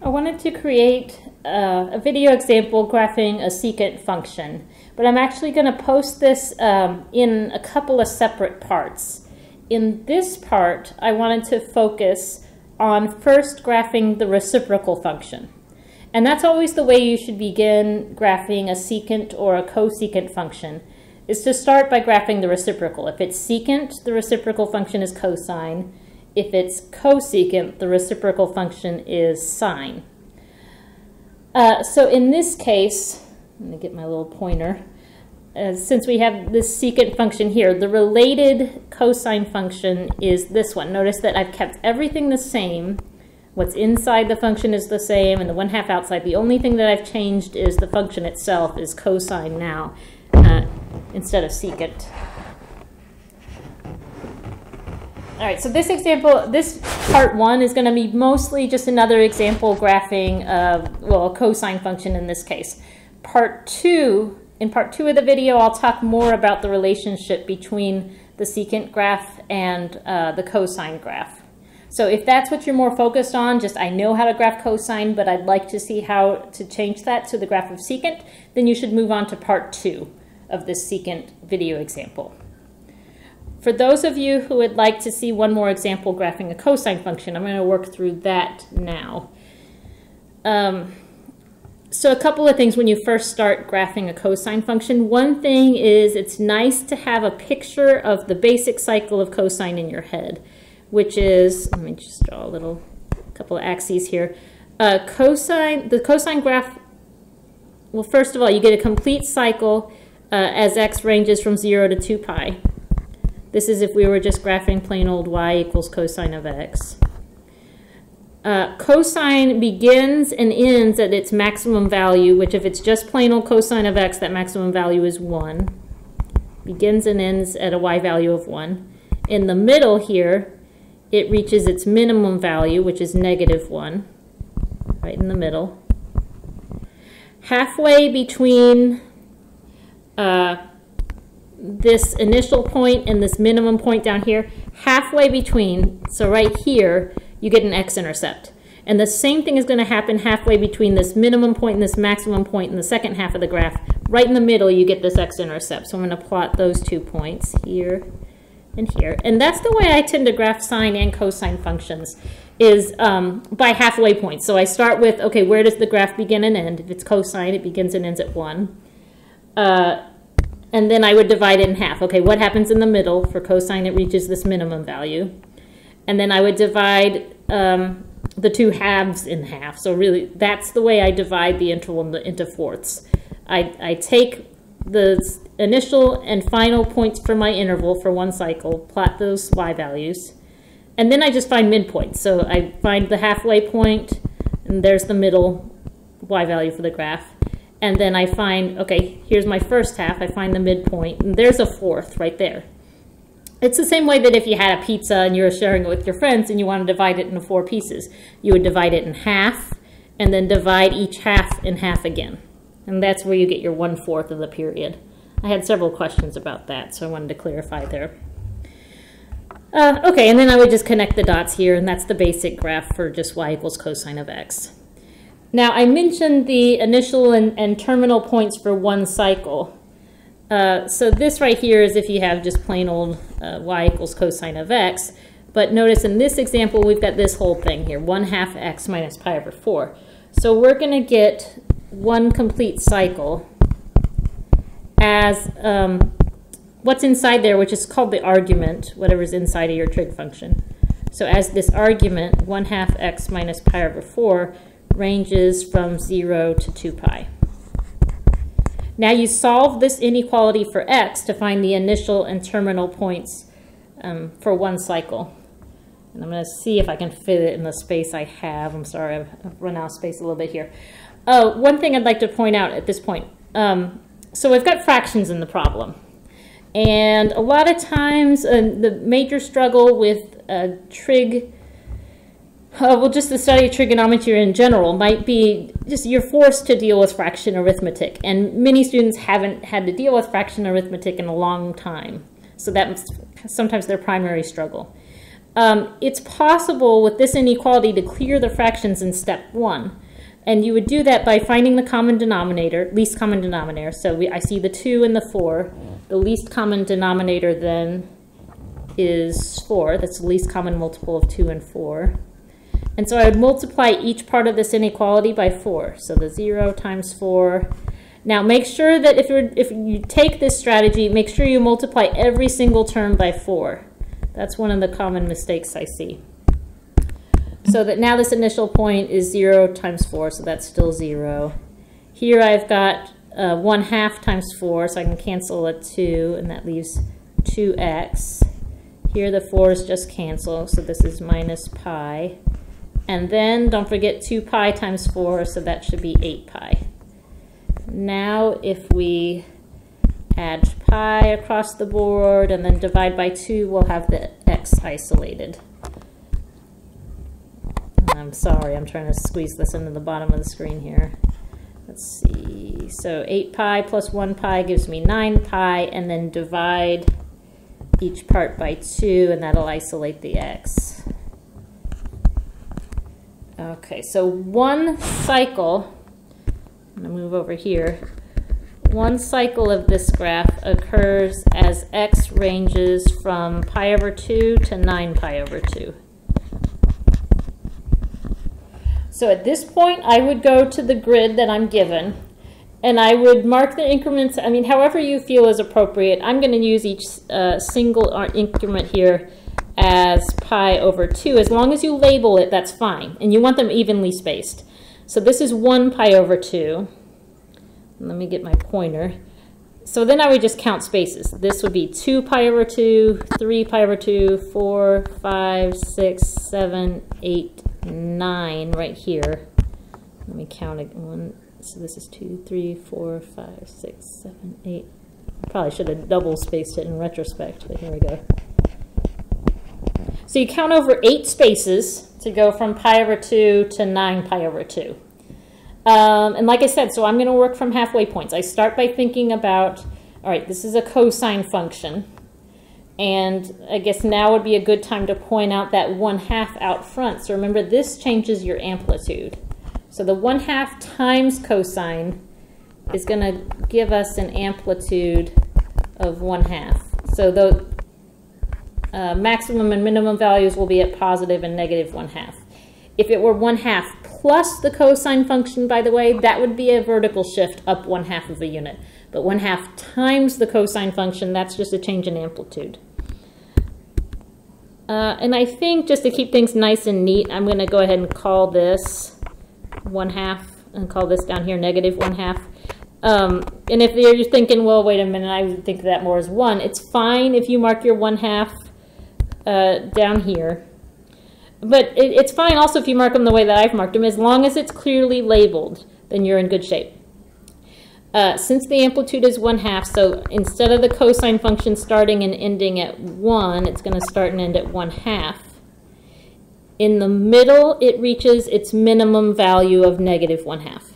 I wanted to create a video example graphing a secant function, but I'm actually going to post this in a couple of separate parts. In this part, I wanted to focus on first graphing the reciprocal function. And that's always the way you should begin graphing a secant or a cosecant function, is to start by graphing the reciprocal. If it's secant, the reciprocal function is cosine. If it's cosecant, the reciprocal function is sine. So in this case, let me get my little pointer. Since we have this secant function here, the related cosine function is this one. Notice that I've kept everything the same. What's inside the function is the same, and the 1/2 outside. The only thing that I've changed is the function itself is cosine now instead of secant. All right, so this example, this part 1 is going to be mostly just another example graphing, well, a cosine function in this case. In part 2 of the video, I'll talk more about the relationship between the secant graph and the cosine graph. So if that's what you're more focused on, just I know how to graph cosine, but I'd like to see how to change that to the graph of secant, then you should move on to part 2 of this secant video example. For those of you who would like to see one more example graphing a cosine function, I'm going to work through that now. So a couple of things when you first start graphing a cosine function. One thing is it's nice to have a picture of the basic cycle of cosine in your head, which is, let me just draw a couple of axes here. The cosine graph, well, first of all, you get a complete cycle as x ranges from 0 to 2 pi. This is if we were just graphing plain old y equals cosine of x. Cosine begins and ends at its maximum value, which if it's just plain old cosine of x, that maximum value is 1. Begins and ends at a y value of 1. In the middle here, it reaches its minimum value, which is -1, right in the middle. Halfway between this initial point and this minimum point down here, halfway between, so right here, you get an x-intercept. And the same thing is going to happen halfway between this minimum point and this maximum point in the second half of the graph. Right in the middle, you get this x-intercept. So I'm going to plot those 2 points here and here. And that's the way I tend to graph sine and cosine functions, is by halfway points. So I start with, okay, where does the graph begin and end? If it's cosine, it begins and ends at 1. And then I would divide it in half. Okay, what happens in the middle? For cosine, it reaches this minimum value. And then I would divide the 2 halves in half. So really, that's the way I divide the interval into fourths. I take the initial and final points for my interval for one cycle, plot those y values, and then I just find midpoints. So I find the halfway point, and there's the middle y value for the graph. And then I find, okay, here's my first half, I find the midpoint, and there's a fourth right there. It's the same way that if you had a pizza and you were sharing it with your friends and you want to divide it into 4 pieces. You would divide it in half, and then divide each half in half again. And that's where you get your 1/4 of the period. I had several questions about that, so I wanted to clarify there. Okay, and then I would just connect the dots here, and that's the basic graph for just y equals cosine of x. Now, I mentioned the initial and terminal points for one cycle. So this right here is if you have just plain old y equals cosine of x. But notice in this example, we've got this whole thing here, 1/2 x minus pi over 4. So we're going to get one complete cycle as what's inside there, which is called the argument, whatever's inside of your trig function. So as this argument, 1/2 x minus pi over 4, ranges from 0 to 2 pi. Now you solve this inequality for x to find the initial and terminal points for one cycle. And I'm going to see if I can fit it in the space I have. I'm sorry, I've run out of space a little bit here. One thing I'd like to point out at this point. So we've got fractions in the problem. And a lot of times the major struggle with trig, well, just the study of trigonometry in general might be just you're forced to deal with fraction arithmetic. And many students haven't had to deal with fraction arithmetic in a long time. So that's sometimes their primary struggle. It's possible with this inequality to clear the fractions in step 1. And you would do that by finding the common denominator, least common denominator. So I see the 2 and the 4. The least common denominator then is 4. That's the least common multiple of 2 and 4. And so I would multiply each part of this inequality by 4. So the 0 times 4. Now make sure that if you take this strategy, make sure you multiply every single term by 4. That's one of the common mistakes I see. So that now this initial point is 0 times 4, so that's still 0. Here I've got 1/2 times 4, so I can cancel a 2, and that leaves 2x. Here the 4's just cancel, so this is minus pi. And then don't forget 2 pi times 4, so that should be 8 pi. Now if we add pi across the board and then divide by 2, we'll have the x isolated. I'm sorry, I'm trying to squeeze this into the bottom of the screen here. Let's see, so 8 pi plus 1 pi gives me 9 pi, and then divide each part by 2, and that'll isolate the x. Okay, so one cycle, I'm going to move over here, one cycle of this graph occurs as x ranges from pi over 2 to 9 pi over 2. So at this point, I would go to the grid that I'm given, and I would mark the increments, I mean, however you feel is appropriate. I'm going to use each single increment here as pi over 2. As long as you label it, that's fine. And you want them evenly spaced. So this is 1 pi over 2. Let me get my pointer. So then I would just count spaces. This would be 2 pi over 2, 3 pi over 2, 4, 5, 6, 7, 8, 9 right here. Let me count it. So this is 2, 3, 4, 5, 6, 7, 8. Probably should have double spaced it in retrospect, but here we go. So you count over 8 spaces to go from pi over 2 to 9 pi over 2. And like I said, so I'm going to work from halfway points. I start by thinking about, all right, this is a cosine function. And I guess now would be a good time to point out that 1/2 out front. So remember, this changes your amplitude. So the 1/2 times cosine is going to give us an amplitude of 1/2. So the maximum and minimum values will be at positive and negative 1/2. If it were 1/2 plus the cosine function, by the way, that would be a vertical shift up 1/2 of a unit. But 1/2 times the cosine function, that's just a change in amplitude. And I think just to keep things nice and neat, I'm going to go ahead and call this 1/2 and call this down here negative 1/2. And if you're thinking, well, wait a minute, I would think of that more as 1, it's fine if you mark your 1/2 down here. But it's fine also if you mark them the way that I've marked them, as long as it's clearly labeled, then you're in good shape. Since the amplitude is 1/2, so instead of the cosine function starting and ending at 1, it's going to start and end at 1/2. In the middle, it reaches its minimum value of negative 1/2.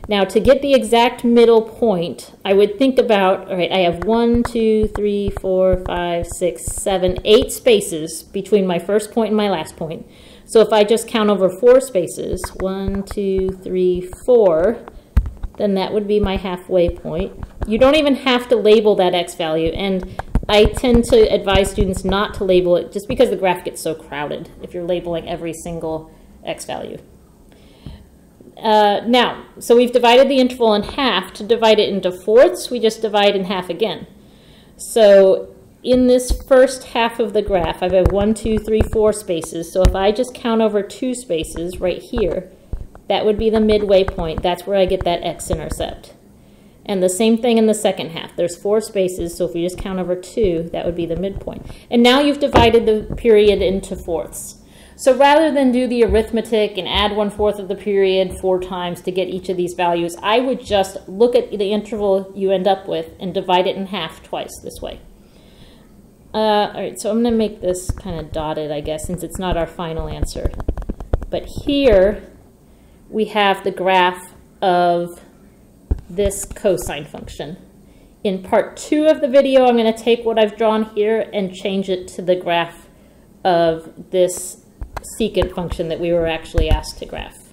Now, to get the exact middle point, I would think about, all right, I have 1, 2, 3, 4, 5, 6, 7, 8 spaces between my first point and my last point. So if I just count over 4 spaces, 1, 2, 3, 4, then that would be my halfway point. You don't even have to label that x value, and I tend to advise students not to label it just because the graph gets so crowded if you're labeling every single x value. Now, so we've divided the interval in half. To divide it into fourths, we just divide in half again. So in this first half of the graph, I have 1, 2, 3, 4 spaces. So if I just count over 2 spaces right here, that would be the midway point. That's where I get that x-intercept. And the same thing in the second half. There's 4 spaces, so if you just count over 2, that would be the midpoint. And now you've divided the period into fourths. So rather than do the arithmetic and add 1/4 of the period 4 times to get each of these values, I would just look at the interval you end up with and divide it in half twice this way. All right, so I'm going to make this kind of dotted, I guess, since it's not our final answer. But here we have the graph of this cosine function. In part 2 of the video, I'm going to take what I've drawn here and change it to the graph of this secant function that we were actually asked to graph.